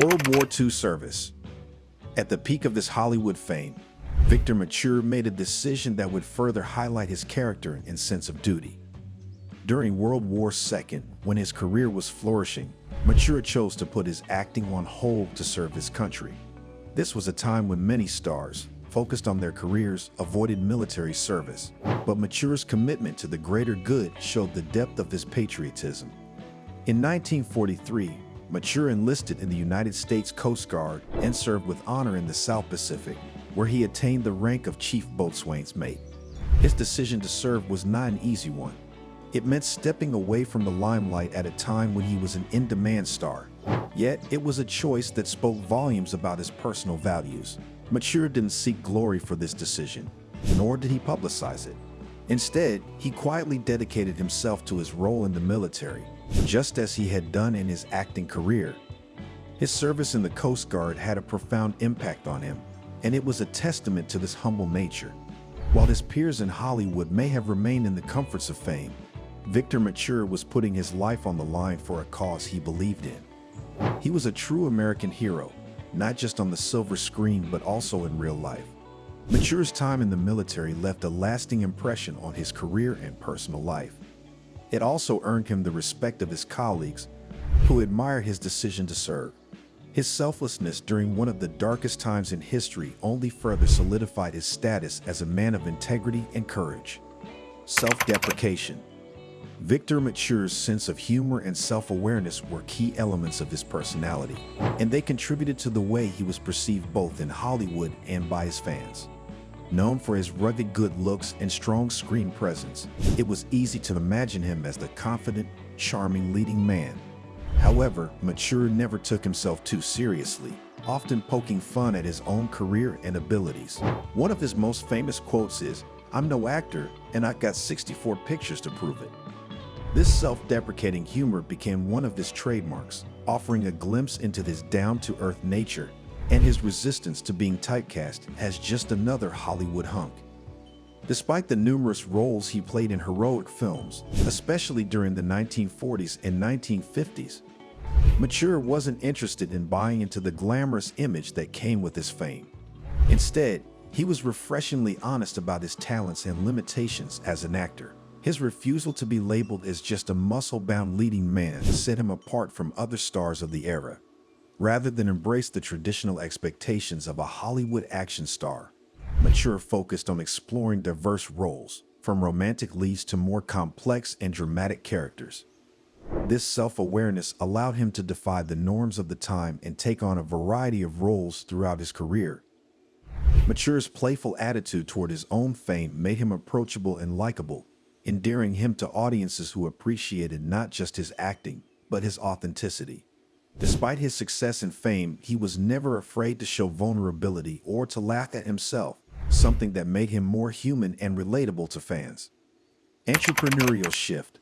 World War II service. At the peak of this Hollywood fame, Victor Mature made a decision that would further highlight his character and sense of duty. During World War II, when his career was flourishing, Mature chose to put his acting on hold to serve his country. This was a time when many stars, focused on their careers, avoided military service, but Mature's commitment to the greater good showed the depth of his patriotism. In 1943, Mature enlisted in the United States Coast Guard and served with honor in the South Pacific, where he attained the rank of Chief Boatswain's Mate. His decision to serve was not an easy one. It meant stepping away from the limelight at a time when he was an in-demand star. Yet, it was a choice that spoke volumes about his personal values. Mature didn't seek glory for this decision, nor did he publicize it. Instead, he quietly dedicated himself to his role in the military, just as he had done in his acting career. His service in the Coast Guard had a profound impact on him, and it was a testament to this humble nature. While his peers in Hollywood may have remained in the comforts of fame, Victor Mature was putting his life on the line for a cause he believed in. He was a true American hero, not just on the silver screen but also in real life. Mature's time in the military left a lasting impression on his career and personal life. It also earned him the respect of his colleagues, who admired his decision to serve. His selflessness during one of the darkest times in history only further solidified his status as a man of integrity and courage. Self-deprecation. Victor Mature's sense of humor and self-awareness were key elements of his personality, and they contributed to the way he was perceived both in Hollywood and by his fans. Known for his rugged good looks and strong screen presence, it was easy to imagine him as the confident, charming leading man. However, Mature never took himself too seriously, often poking fun at his own career and abilities. One of his most famous quotes is, "I'm no actor, and I've got 64 pictures to prove it." This self-deprecating humor became one of his trademarks, offering a glimpse into his down-to-earth nature and his resistance to being typecast as just another Hollywood hunk. Despite the numerous roles he played in heroic films, especially during the 1940s and 1950s, Mature wasn't interested in buying into the glamorous image that came with his fame. Instead, he was refreshingly honest about his talents and limitations as an actor. His refusal to be labeled as just a muscle-bound leading man set him apart from other stars of the era. Rather than embrace the traditional expectations of a Hollywood action star, Mature focused on exploring diverse roles, from romantic leads to more complex and dramatic characters. This self-awareness allowed him to defy the norms of the time and take on a variety of roles throughout his career. Mature's playful attitude toward his own fame made him approachable and likable, endearing him to audiences who appreciated not just his acting, but his authenticity. Despite his success and fame, he was never afraid to show vulnerability or to laugh at himself, something that made him more human and relatable to fans. Entrepreneurial Shift.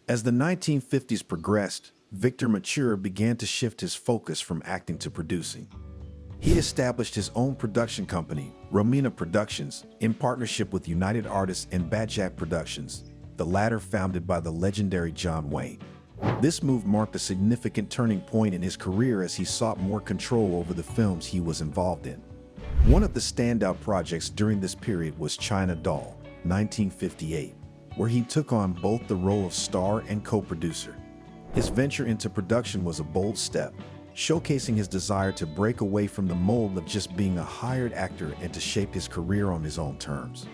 As the 1950s progressed, Victor Mature began to shift his focus from acting to producing. He established his own production company, Romina Productions, in partnership with United Artists and Badjack Productions, the latter founded by the legendary John Wayne. This move marked a significant turning point in his career as he sought more control over the films he was involved in. One of the standout projects during this period was China Doll, 1958, where he took on both the role of star and co-producer. His venture into production was a bold step, showcasing his desire to break away from the mold of just being a hired actor and to shape his career on his own terms.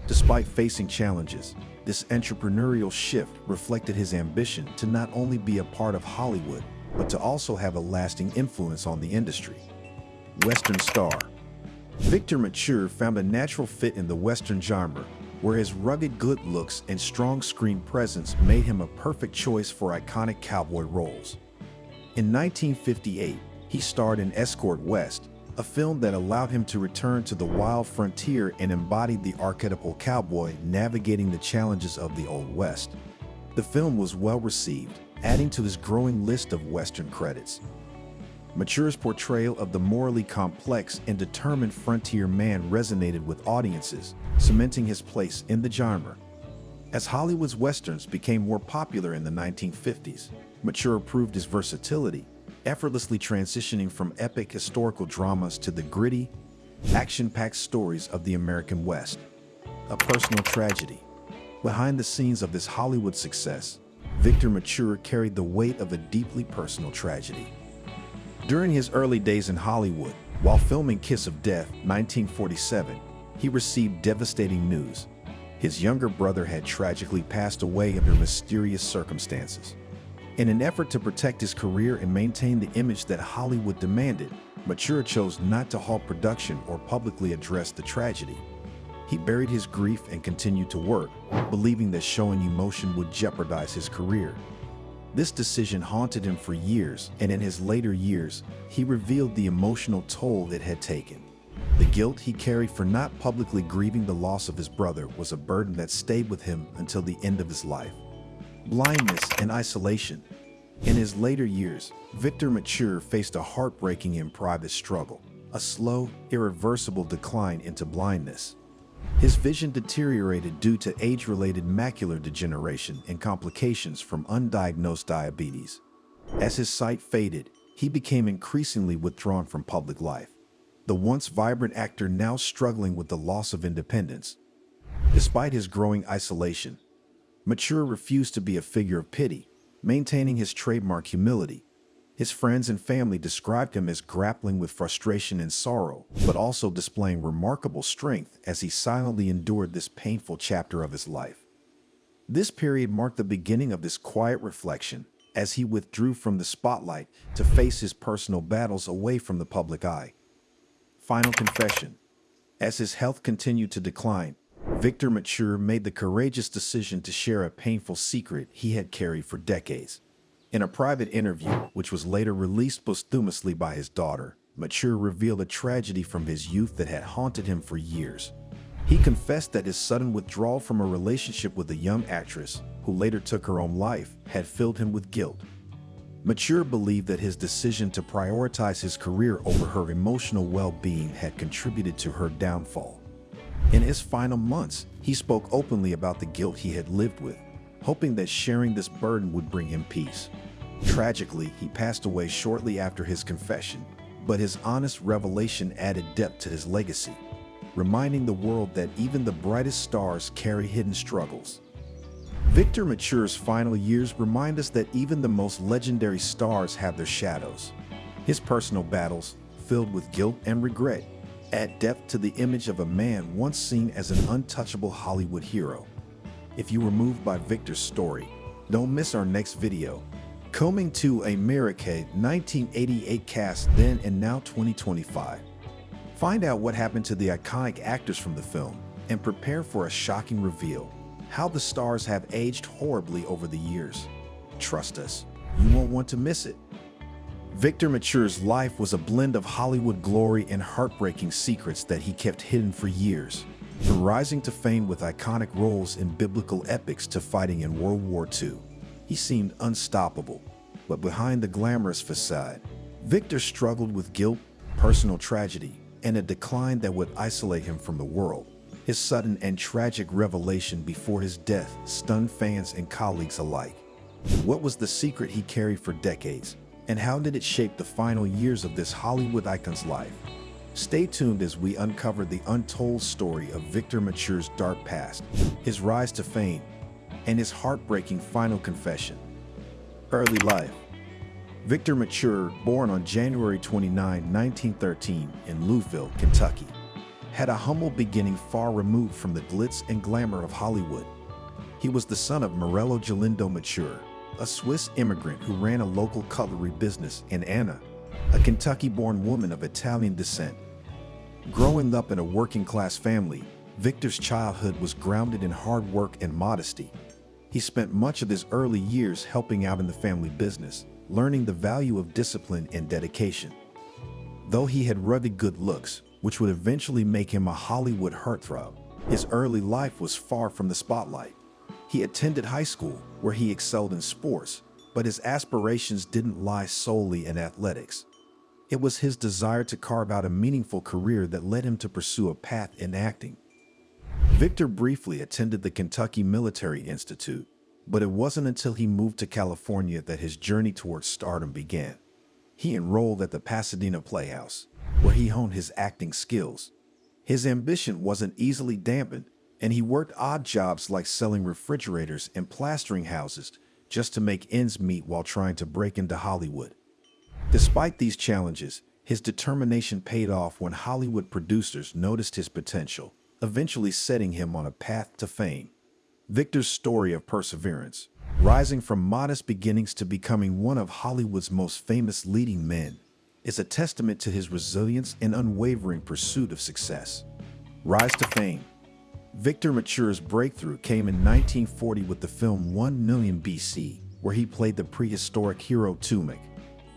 Despite facing challenges, this entrepreneurial shift reflected his ambition to not only be a part of Hollywood, but to also have a lasting influence on the industry. Western star. Victor Mature found a natural fit in the Western genre, where his rugged good looks and strong screen presence made him a perfect choice for iconic cowboy roles. In 1958, he starred in Escort West, a film that allowed him to return to the wild frontier and embodied the archetypal cowboy navigating the challenges of the Old West. The film was well received, adding to his growing list of Western credits. Mature's portrayal of the morally complex and determined frontier man resonated with audiences, cementing his place in the genre. As Hollywood's Westerns became more popular in the 1950s, Mature proved his versatility, effortlessly transitioning from epic historical dramas to the gritty, action-packed stories of the American West. A personal tragedy. Behind the scenes of this Hollywood success, Victor Mature carried the weight of a deeply personal tragedy. During his early days in Hollywood, while filming Kiss of Death, 1947, he received devastating news. His younger brother had tragically passed away under mysterious circumstances. In an effort to protect his career and maintain the image that Hollywood demanded, Mature chose not to halt production or publicly address the tragedy. He buried his grief and continued to work, believing that showing emotion would jeopardize his career. This decision haunted him for years, and in his later years, he revealed the emotional toll it had taken. The guilt he carried for not publicly grieving the loss of his brother was a burden that stayed with him until the end of his life. Blindness and isolation. In his later years, Victor Mature faced a heartbreaking and private struggle, a slow, irreversible decline into blindness. His vision deteriorated due to age-related macular degeneration and complications from undiagnosed diabetes. As his sight faded, he became increasingly withdrawn from public life. The once vibrant actor now struggling with the loss of independence. Despite his growing isolation, Mature refused to be a figure of pity, maintaining his trademark humility. His friends and family described him as grappling with frustration and sorrow, but also displaying remarkable strength as he silently endured this painful chapter of his life. This period marked the beginning of this quiet reflection as he withdrew from the spotlight to face his personal battles away from the public eye. Final confession. As his health continued to decline, Victor Mature made the courageous decision to share a painful secret he had carried for decades. In a private interview, which was later released posthumously by his daughter, Mature revealed a tragedy from his youth that had haunted him for years. He confessed that his sudden withdrawal from a relationship with a young actress, who later took her own life, had filled him with guilt. Mature believed that his decision to prioritize his career over her emotional well-being had contributed to her downfall. In his final months, he spoke openly about the guilt he had lived with, hoping that sharing this burden would bring him peace. Tragically, he passed away shortly after his confession, but his honest revelation added depth to his legacy, reminding the world that even the brightest stars carry hidden struggles. Victor Mature's final years remind us that even the most legendary stars have their shadows. His personal battles, filled with guilt and regret, add depth to the image of a man once seen as an untouchable Hollywood hero. If you were moved by Victor's story, don't miss our next video. Coming to America 1988 cast then and now 2025. Find out what happened to the iconic actors from the film and prepare for a shocking reveal. How the stars have aged horribly over the years. Trust us, you won't want to miss it. Victor Mature's life was a blend of Hollywood glory and heartbreaking secrets that he kept hidden for years. From rising to fame with iconic roles in biblical epics to fighting in World War II, he seemed unstoppable. But behind the glamorous facade, Victor struggled with guilt, personal tragedy, and a decline that would isolate him from the world. His sudden and tragic revelation before his death stunned fans and colleagues alike. What was the secret he carried for decades, and how did it shape the final years of this Hollywood icon's life? Stay tuned as we uncover the untold story of Victor Mature's dark past, his rise to fame, and his heartbreaking final confession. Early life. Victor Mature, born on January 29, 1913 in Louisville, Kentucky, had a humble beginning far removed from the glitz and glamour of Hollywood. He was the son of Morello Galindo Mature, a Swiss immigrant who ran a local cutlery business, and Anna, a Kentucky-born woman of Italian descent. Growing up in a working-class family, Victor's childhood was grounded in hard work and modesty. He spent much of his early years helping out in the family business, learning the value of discipline and dedication. Though he had rugged good looks, which would eventually make him a Hollywood heartthrob, his early life was far from the spotlight. He attended high school, where he excelled in sports, but his aspirations didn't lie solely in athletics. It was his desire to carve out a meaningful career that led him to pursue a path in acting. Victor briefly attended the Kentucky Military Institute, but it wasn't until he moved to California that his journey towards stardom began. He enrolled at the Pasadena Playhouse, where he honed his acting skills. His ambition wasn't easily dampened, and he worked odd jobs like selling refrigerators and plastering houses just to make ends meet while trying to break into Hollywood. Despite these challenges, his determination paid off when Hollywood producers noticed his potential, eventually setting him on a path to fame. Victor's story of perseverance, rising from modest beginnings to becoming one of Hollywood's most famous leading men, is a testament to his resilience and unwavering pursuit of success. Rise to fame. Victor Mature's breakthrough came in 1940 with the film 1 Million BC, where he played the prehistoric hero Tumek.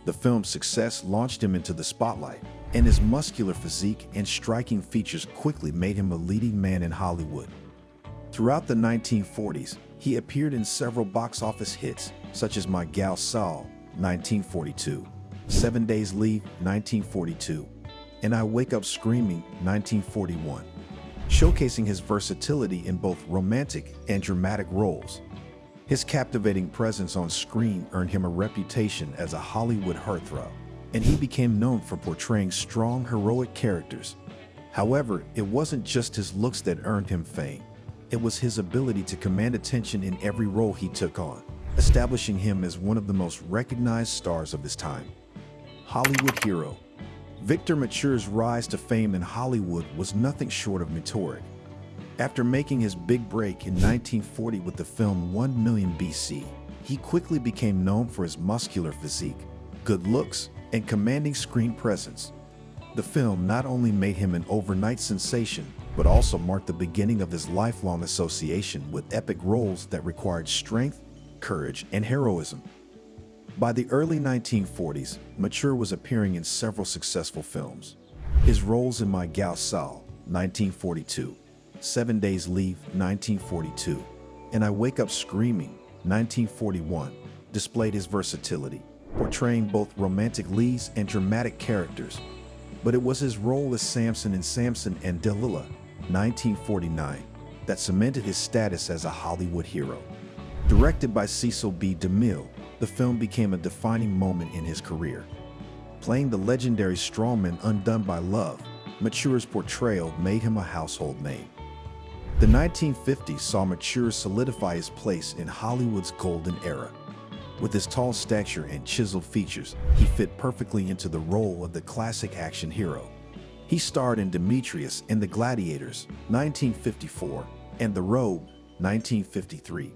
The film's success launched him into the spotlight, and his muscular physique and striking features quickly made him a leading man in Hollywood. Throughout the 1940s, he appeared in several box office hits, such as My Gal Sal, 1942, 7 Days Leave, 1942, and I Wake Up Screaming, 1941, showcasing his versatility in both romantic and dramatic roles. His captivating presence on screen earned him a reputation as a Hollywood heartthrob, and he became known for portraying strong, heroic characters. However, it wasn't just his looks that earned him fame. It was his ability to command attention in every role he took on, establishing him as one of the most recognized stars of his time. Hollywood hero. Victor Mature's rise to fame in Hollywood was nothing short of meteoric. After making his big break in 1940 with the film 1 Million BC, he quickly became known for his muscular physique, good looks, and commanding screen presence. The film not only made him an overnight sensation, but also marked the beginning of his lifelong association with epic roles that required strength, courage, and heroism. By the early 1940s, Mature was appearing in several successful films. His roles in My Gal Sal, 1942, 7 Days Leave, 1942, and I Wake Up Screaming, 1941, displayed his versatility, portraying both romantic leads and dramatic characters. But it was his role as Samson in Samson and Delilah, 1949, that cemented his status as a Hollywood hero. Directed by Cecil B. DeMille, the film became a defining moment in his career. Playing the legendary strongman undone by love, Mature's portrayal made him a household name. The 1950s saw Mature solidify his place in Hollywood's golden era. With his tall stature and chiseled features, he fit perfectly into the role of the classic action hero. He starred in Demetrius and the Gladiators, 1954, and The Robe, 1953,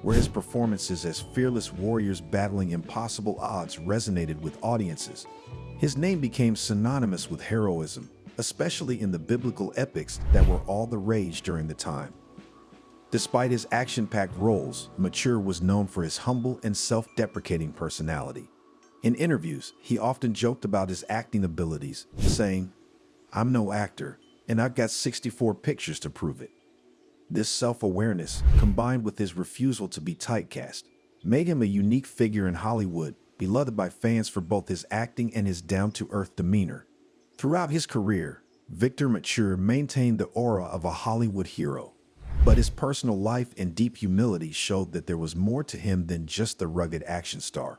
where his performances as fearless warriors battling impossible odds resonated with audiences. His name became synonymous with heroism, especially in the biblical epics that were all the rage during the time. Despite his action-packed roles, Mature was known for his humble and self-deprecating personality. In interviews, he often joked about his acting abilities, saying, "I'm no actor, and I've got 64 pictures to prove it." This self-awareness, combined with his refusal to be typecast, made him a unique figure in Hollywood, beloved by fans for both his acting and his down-to-earth demeanor. Throughout his career, Victor Mature maintained the aura of a Hollywood hero, but his personal life and deep humility showed that there was more to him than just the rugged action star.